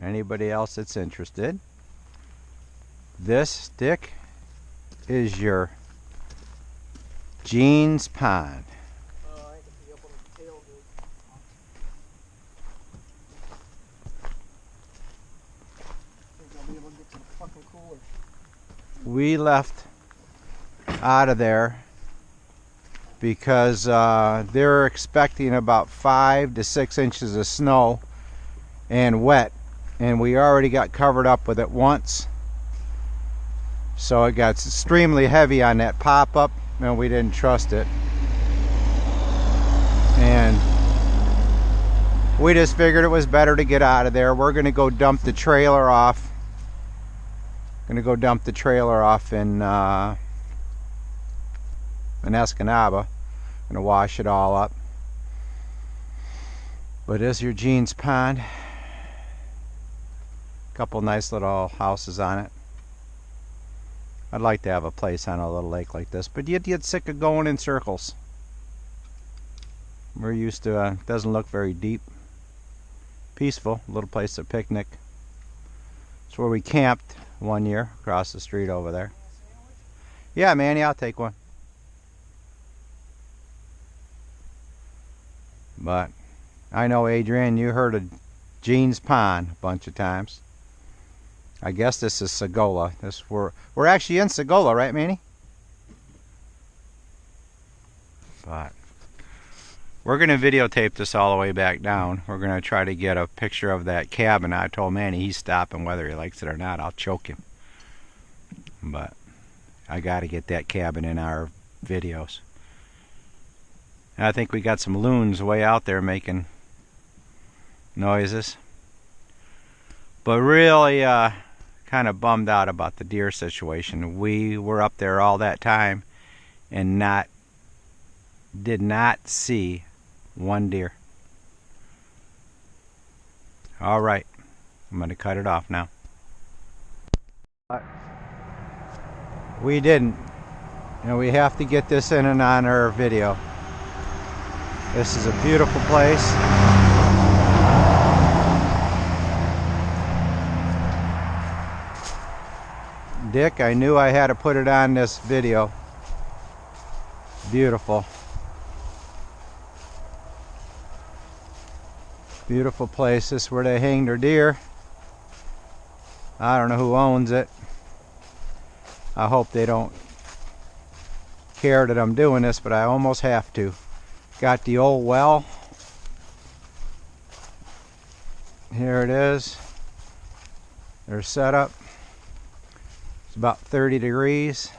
Anybody else that's interested. This stick is your Jean's Pond. We left out of there because they're expecting about 5 to 6 inches of snow and wet, and we already got covered up with it once, so it got extremely heavy on that pop-up and we didn't trust it, and we just figured it was better to get out of there. We're gonna go dump the trailer off. Gonna go dump the trailer off in Escanaba. Gonna wash it all up. But there's your Jean's Pond. Couple nice little houses on it. I'd like to have a place on a little lake like this, but you'd get sick of going in circles. We're used to it doesn't look very deep. Peaceful, little place to picnic. It's where we camped one year, across the street over there. Yeah, Manny, I'll take one. But I know, Adrian, you heard of Jean's Pond a bunch of times. I guess this is Segola. We're actually in Segola, right, Manny? But we're going to videotape this all the way back down. We're going to try to get a picture of that cabin. I told Manny he's stopping whether he likes it or not. I'll choke him. But I got to get that cabin in our videos. And I think we got some loons way out there making noises. But really kind of bummed out about the deer situation. We were up there all that time and did not see one deer. All right, I'm going to cut it off now. We didn't, and we have to get this in and on our video. This is a beautiful place. Dick, I knew I had to put it on this video. Beautiful. Beautiful place. This is where they hang their deer. I don't know who owns it. I hope they don't care that I'm doing this, but I almost have to. Got the old well. Here it is. They're set up. It's about 30 degrees.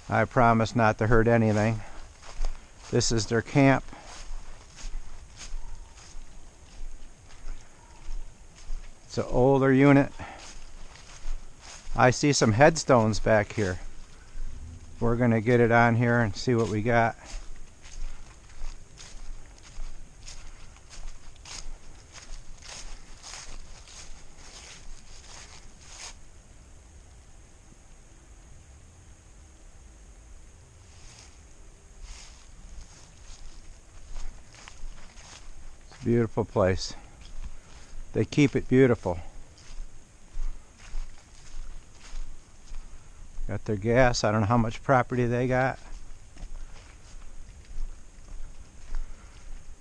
I promise not to hurt anything. This is their camp. It's an older unit. I see some headstones back here. We're going to get it on here and see what we got. It's a beautiful place. They keep it beautiful. Got their gas. I don't know how much property they got.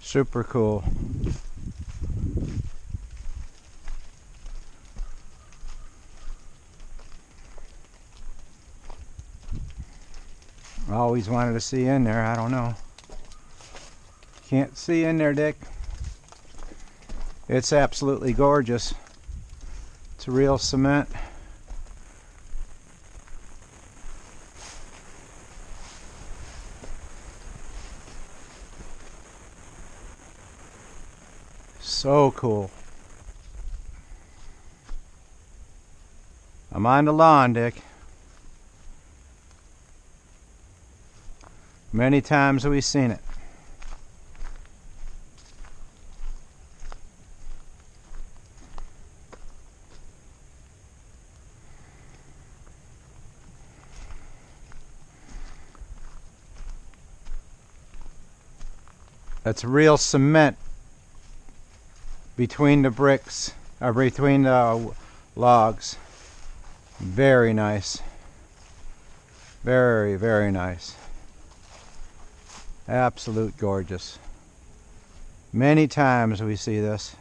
Super cool. I always wanted to see in there. I don't know. Can't see in there, Dick. It's absolutely gorgeous. It's real cement. So cool. I'm on the lawn, Dick. Many times we've seen it. That's real cement between the bricks. or between the logs. Very nice. Very, very nice. Absolute gorgeous. Many times we see this.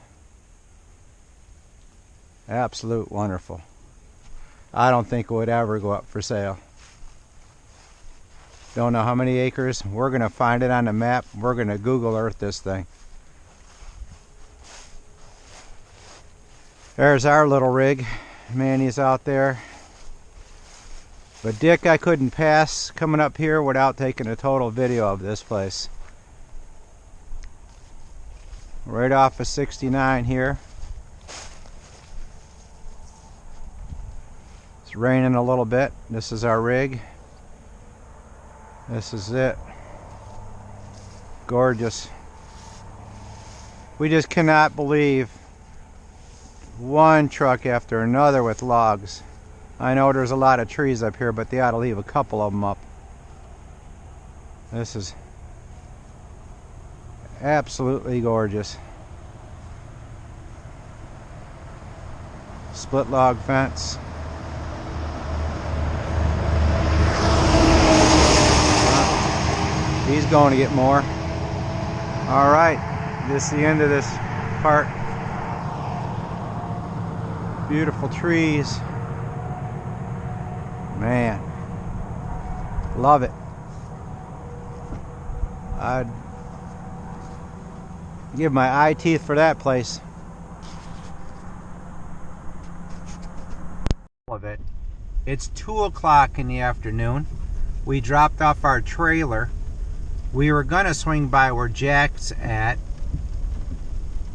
Absolute wonderful. I don't think it would ever go up for sale. Don't know how many acres. We're going to find it on the map. We're going to Google Earth this thing. There's our little rig. Manny's out there. But Dick, I couldn't pass coming up here without taking a total video of this place. Right off of 69 here. It's raining a little bit. This is our rig. This is it. Gorgeous. We just cannot believe one truck after another with logs. I know there's a lot of trees up here, but they ought to leave a couple of them up. This is absolutely gorgeous. Split log fence. He's going to get more. All right, this is the end of this part. Beautiful trees. Man, love it. I'd give my eye teeth for that place. Of it. It's 2 o'clock in the afternoon. We dropped off our trailer. We were gonna swing by where Jack's at,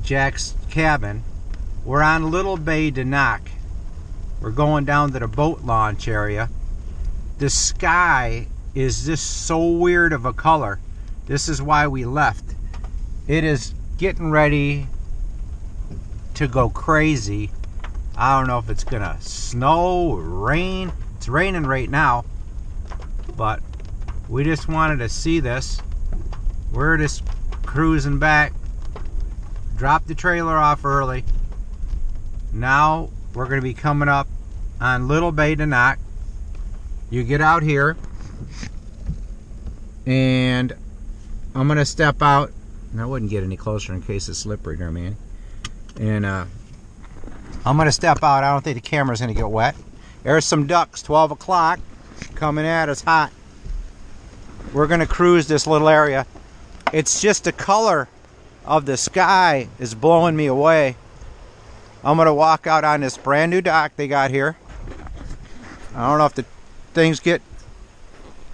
Jack's cabin. We're on Little Bay to knock. We're going down to the boat launch area. The sky is just so weird of a color. This is why we left. It is getting ready to go crazy. I don't know if it's gonna snow or rain. It's raining right now, but we just wanted to see this. We're just cruising back. Dropped the trailer off early. Now we're going to be coming up on Little Bay to knock. You get out here, and I'm going to step out. And I wouldn't get any closer in case it's slippery there, man. And I'm going to step out. I don't think the camera's going to get wet. There's some ducks, 12 o'clock, coming at us hot. We're going to cruise this little area. It's just the color of the sky is blowing me away. I'm going to walk out on this brand new dock they got here. I don't know if the things get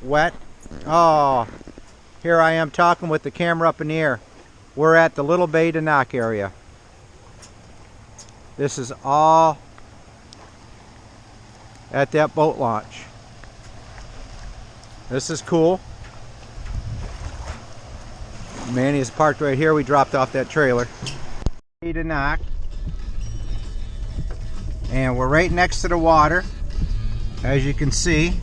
wet. Oh, here I am talking with the camera up in the air. We're at the Little Bay to knock area. This is all at that boat launch. This is cool. Manny is parked right here. We dropped off that trailer. To knock. And we're right next to the water, as you can see.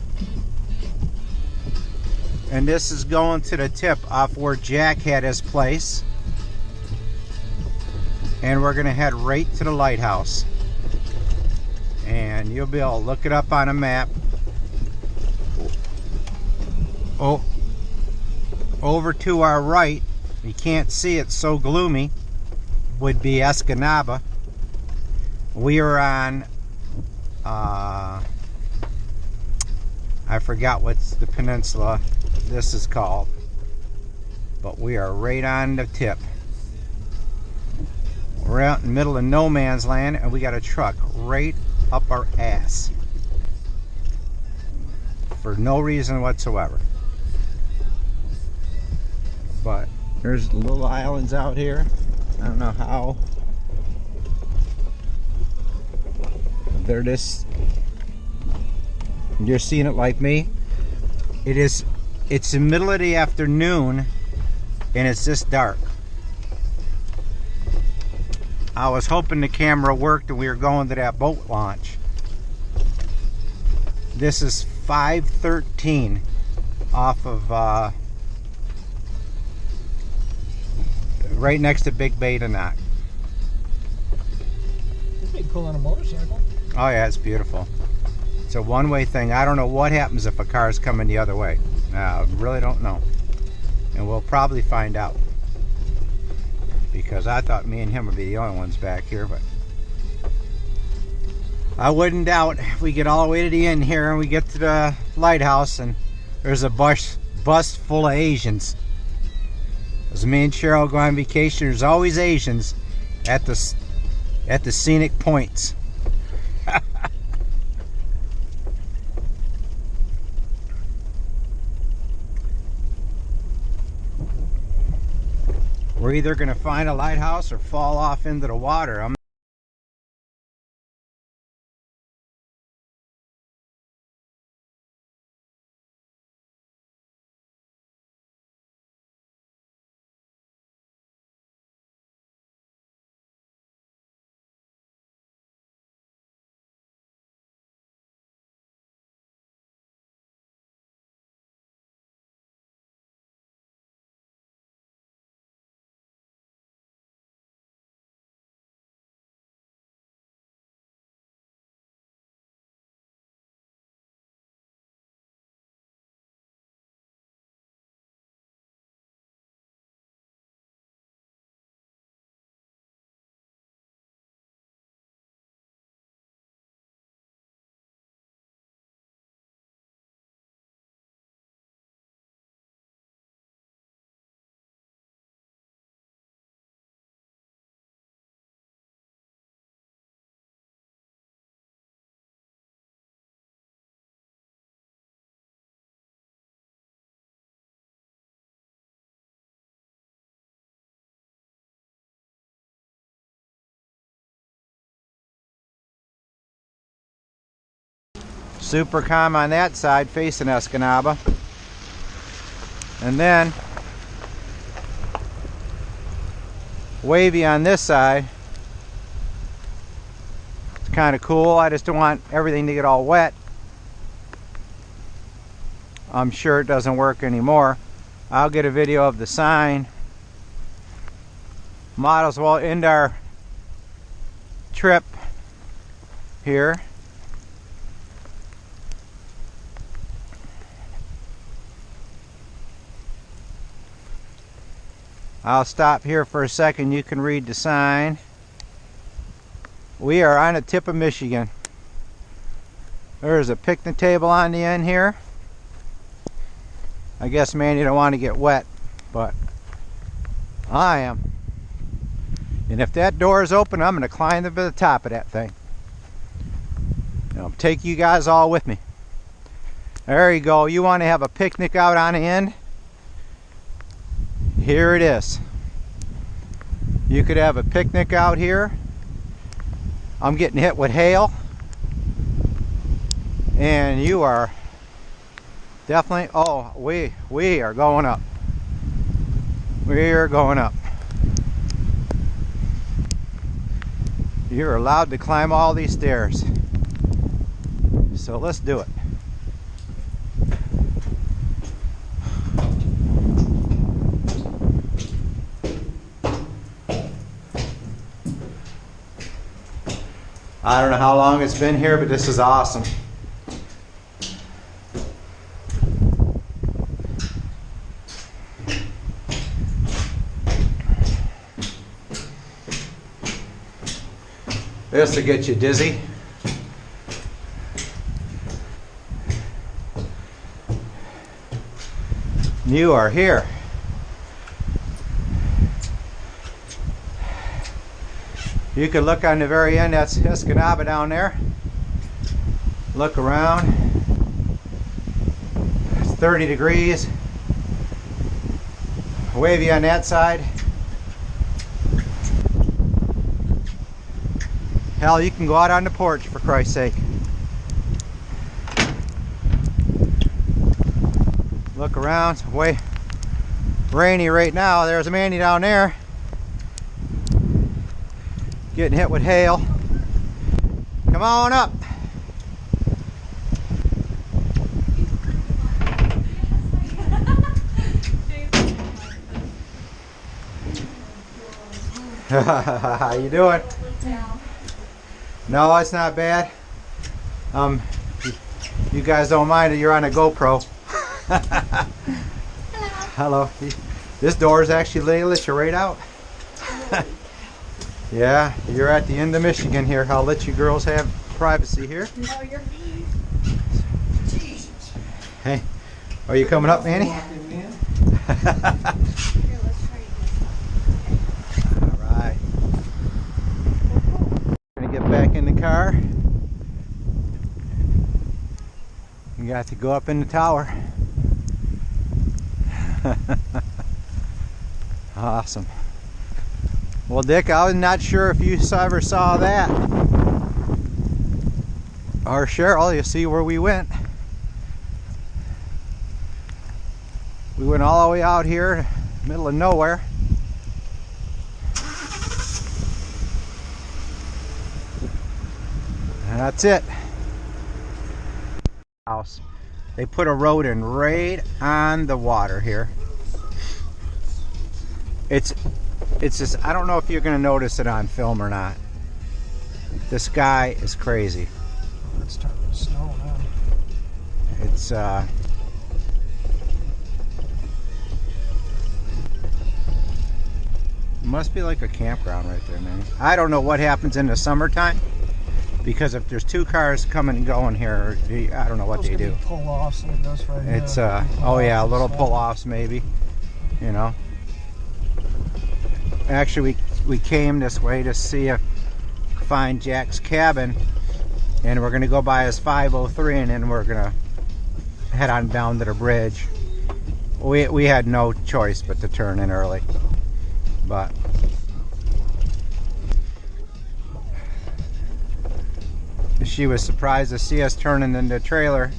And this is going to the tip off where Jack had his place. And we're going to head right to the lighthouse. And you'll be able to look it up on a map. Oh, over to our right, you can't see, it's so gloomy, would be Escanaba. We are on, I forgot what's the peninsula this is called, but we are right on the tip. We're out in the middle of no man's land, and we got a truck right up our ass for no reason whatsoever. But there's little islands out here. I don't know how they're just, you're seeing it like me. It's the middle of the afternoon and it's this dark. I was hoping the camera worked and we were going to that boat launch. This is 513 off of right next to Big Bay to knock. cool on a motorcycle. Oh yeah, it's beautiful. It's a one-way thing. I don't know what happens if a car is coming the other way. I really don't know. And we'll probably find out. Because I thought me and him would be the only ones back here, but I wouldn't doubt if we get all the way to the end here and we get to the lighthouse and there's a bus full of Asians. As me and Cheryl go on vacation, there's always Asians at the scenic points. We're either going to find a lighthouse or fall off into the water. Super calm on that side facing Escanaba. And then wavy on this side. It's kind of cool. I just don't want everything to get all wet. I'm sure it doesn't work anymore. I'll get a video of the sign. Might as well end our trip here. I'll stop here for a second. You can read the sign. We are on the tip of Michigan. There's a picnic table on the end here. I guess Manny don't want to get wet, but I am. And if that door is open, I'm going to climb to the top of that thing. And I'll take you guys all with me. There you go. You want to have a picnic out on the end? Here it is. You could have a picnic out here. I'm getting hit with hail. And you are definitely, oh, we are going up. We are going up. You're allowed to climb all these stairs. So let's do it. I don't know how long it's been here, but this is awesome. This will get you dizzy. You are here. You can look on the very end, that's Escanaba down there. Look around. It's 30 degrees. Wavy on that side. Hell, you can go out on the porch for Christ's sake. Look around, it's way rainy right now. There's a Manny down there. Getting hit with hail. Come on up. How you doing? No, it's not bad. Um, you guys don't mind that you're on a GoPro. Hello. This door is actually they let you right out. Yeah, you're at the end of Michigan here. I'll let you girls have privacy here. No, you're fine. Jesus. Hey, are you coming up, Manny? Here, let's try this. All right. Gonna get back in the car. You got to go up in the tower. Awesome. Well, Dick, I was not sure if you ever saw that. Or Cheryl, you see where we went. We went all the way out here, middle of nowhere. And that's it. House. They put a road in right on the water here. It's just, I don't know if you're going to notice it on film or not. The sky is crazy. It's starting to snow now. It's must be like a campground right there, man. I don't know what happens in the summertime, because if there's two cars coming and going here, I don't know what they do. Pull offs like this right It's here. oh yeah, little pull offs maybe, you know. Actually, we came this way to see if find Jack's cabin, and we're gonna go by his 503, and then we're gonna head on down to the bridge. We had no choice but to turn in early, but she was surprised to see us turning in the trailer,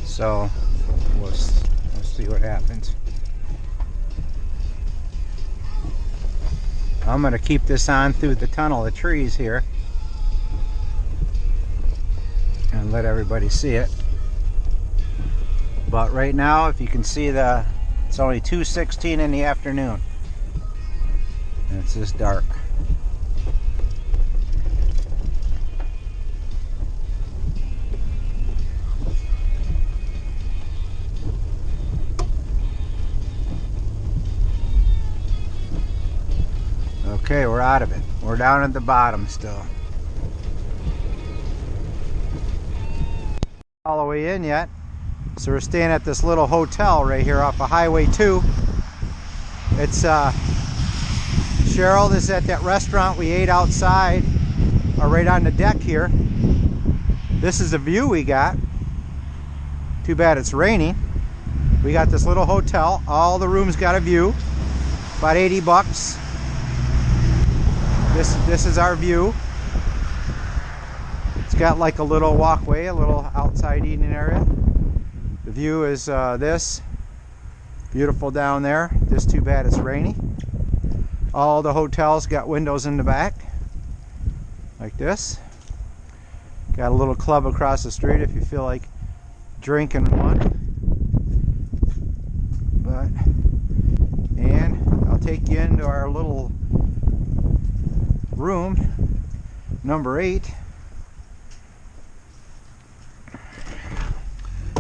so we'll see what happens. I'm going to keep this on through the tunnel of trees here and let everybody see it. But right now, if you can see, it's only 2:16 in the afternoon and it's just dark. Okay, we're out of it. We're down at the bottom still. All the way in yet. So we're staying at this little hotel right here off of Highway 2. It's Cheryl is at that restaurant we ate outside, or right on the deck here. This is the view we got. Too bad it's raining. We got this little hotel. All the rooms got a view. About 80 bucks. This is our view. It's got like a little walkway, a little outside eating area. The view is this. Beautiful down there. Just too bad it's rainy. All the hotels got windows in the back, like this. Got a little club across the street if you feel like drinking one. And I'll take you into our little room, number 8.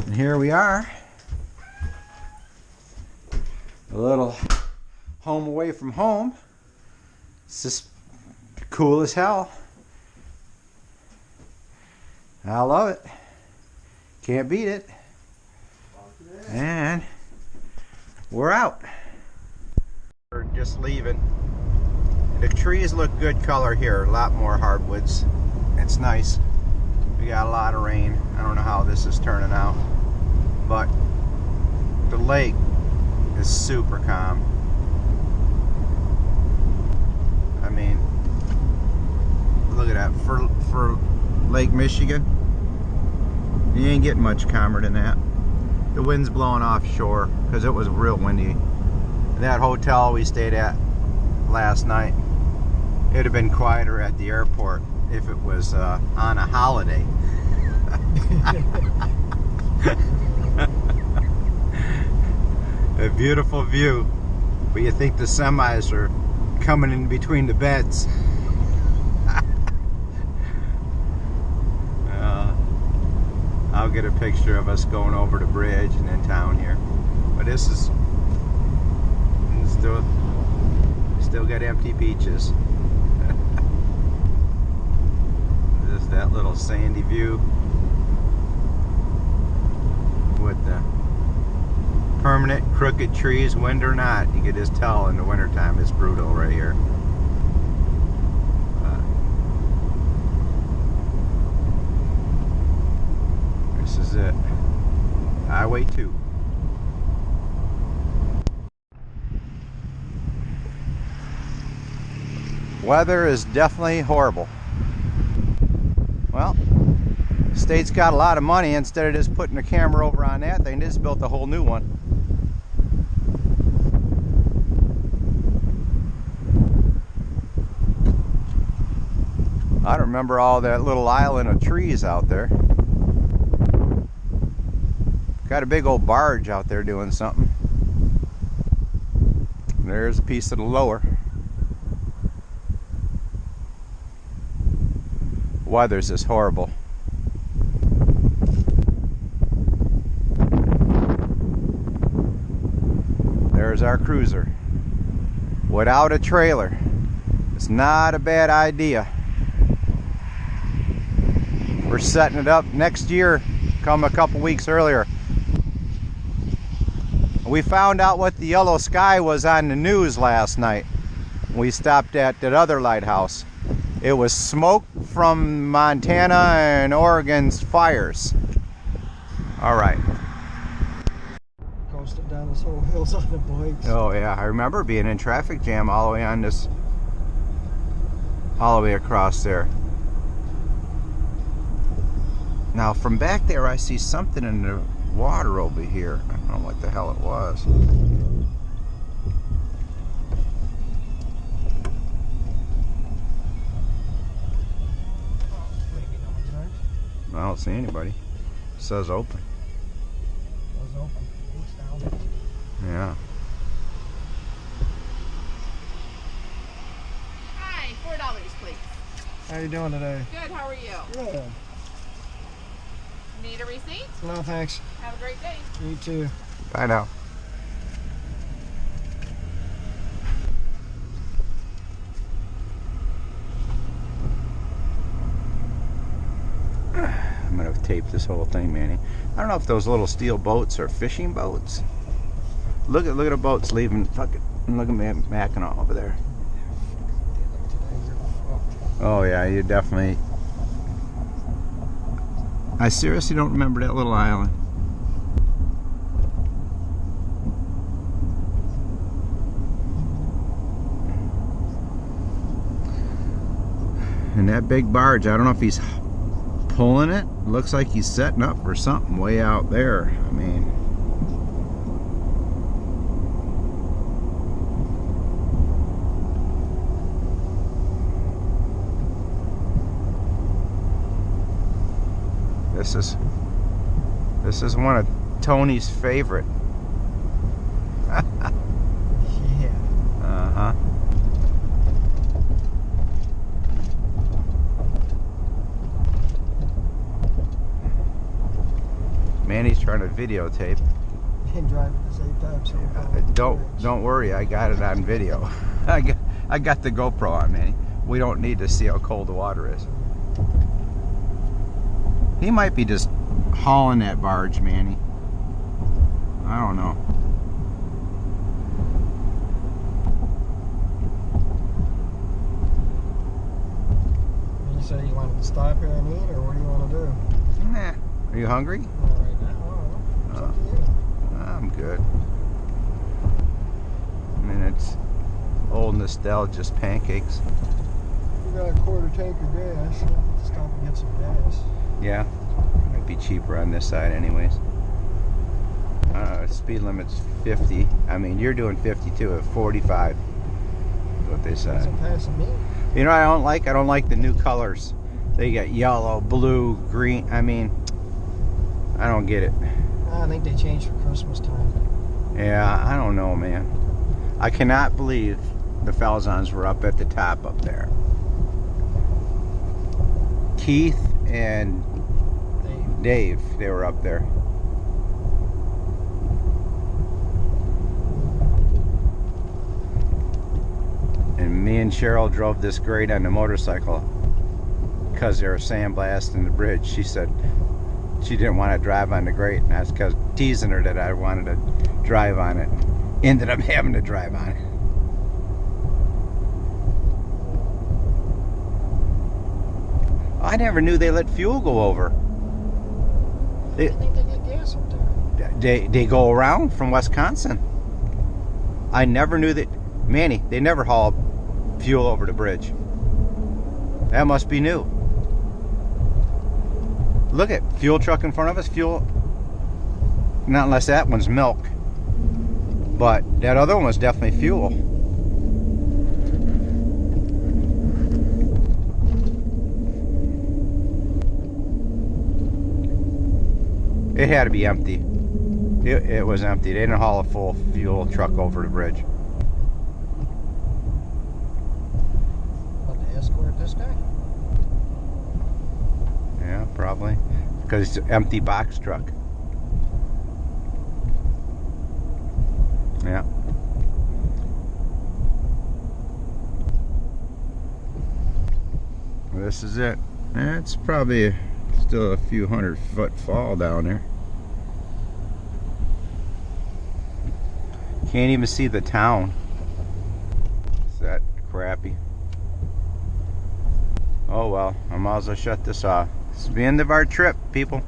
And here we are. A little home away from home. It's just cool as hell. I love it. Can't beat it. And we're out. We're just leaving. The trees look good color here, a lot more hardwoods. It's nice. We got a lot of rain. I don't know how this is turning out, but the lake is super calm. I mean, look at that. For Lake Michigan, you ain't getting much calmer than that. The wind's blowing offshore because it was real windy. That hotel we stayed at last night, it'd have been quieter at the airport if it was on a holiday. A beautiful view, but you think the semis are coming in between the beds. picture of us going over the bridge and in town here. But this is still got empty beaches. This is that little sandy view with the permanent crooked trees, wind or not. You can just tell in the wintertime it's brutal right here. This is it. Highway 2. Weather is definitely horrible. Well, the state's got a lot of money. Instead of just putting a camera over on that thing, they just built a whole new one. I don't remember all that little island of trees out there. Got a big old barge out there doing something. There's a piece of the lower. Weather's just horrible. There's our cruiser. Without a trailer. It's not a bad idea. We're setting it up next year, come a couple weeks earlier. We found out what the yellow sky was on the news last night. We stopped at that other lighthouse. It was smoke from Montana and Oregon's fires. All right. Coasted down this whole hillside of bikes. Oh yeah, I remember being in traffic jam all the way on this, all the way across there. Now from back there I see something in the water over here. I don't know what the hell it was. I don't see anybody. It says open. It was open. It's down. Yeah. Hi, $4, please. How you doing today? Good, how are you? Good. Need a receipt? No, thanks. Have a great day. You too. Bye now. I'm gonna tape this whole thing, Manny. I don't know if those little steel boats are fishing boats. Look at the boats leaving. Fucking look at Mackinac over there. Oh yeah, you definitely. I seriously don't remember that little island. And that big barge, I don't know if he's pulling it. Looks like he's setting up for something way out there. I mean, this is one of Tony's favorite. Yeah. Uh-huh. Manny's trying to videotape. And drive at the same time. So Don't worry, I got it on video. I got the GoPro on, Manny. We don't need to see how cold the water is. He might be just hauling that barge, Manny. I don't know. You say you wanted to stop here and eat, or what do you want to do? Nah. Are you hungry? Well, right now, I don't know. It's up to you. I'm good. I mean, it's old nostalgia's pancakes. You got a quarter tank of gas. Stop and get some gas. Yeah, might be cheaper on this side anyways. Speed limit's 50. I mean, you're doing 52 at 45. Is what they said. That's passing me. You know what I don't like? I don't like the new colors. They got yellow, blue, green. I mean, I don't get it. I think they changed for Christmas time. Yeah, I don't know, man. I cannot believe the Falzons were up at the top up there. Keith and Dave. They were up there. And me and Cheryl drove this grade on the motorcycle because they were sandblasting the bridge. She said she didn't want to drive on the grate, and that's because teasing her that I wanted to drive on it. Ended up having to drive on it. I never knew they let fuel go over. I think they get gas up there. They go around from Wisconsin. I never knew that. Manny, they never haul fuel over the bridge. That must be new. Look at fuel truck in front of us. Fuel. Not unless that one's milk. But that other one was definitely fuel. It had to be empty. It was empty. They didn't haul a full fuel truck over the bridge. What, to escort this guy? Yeah, probably. Because it's an empty box truck. Yeah. This is it. It's probably still a few 100-foot fall down there. Can't even see the town. It's that crappy. Oh well, I might as well shut this off. It's the end of our trip, people.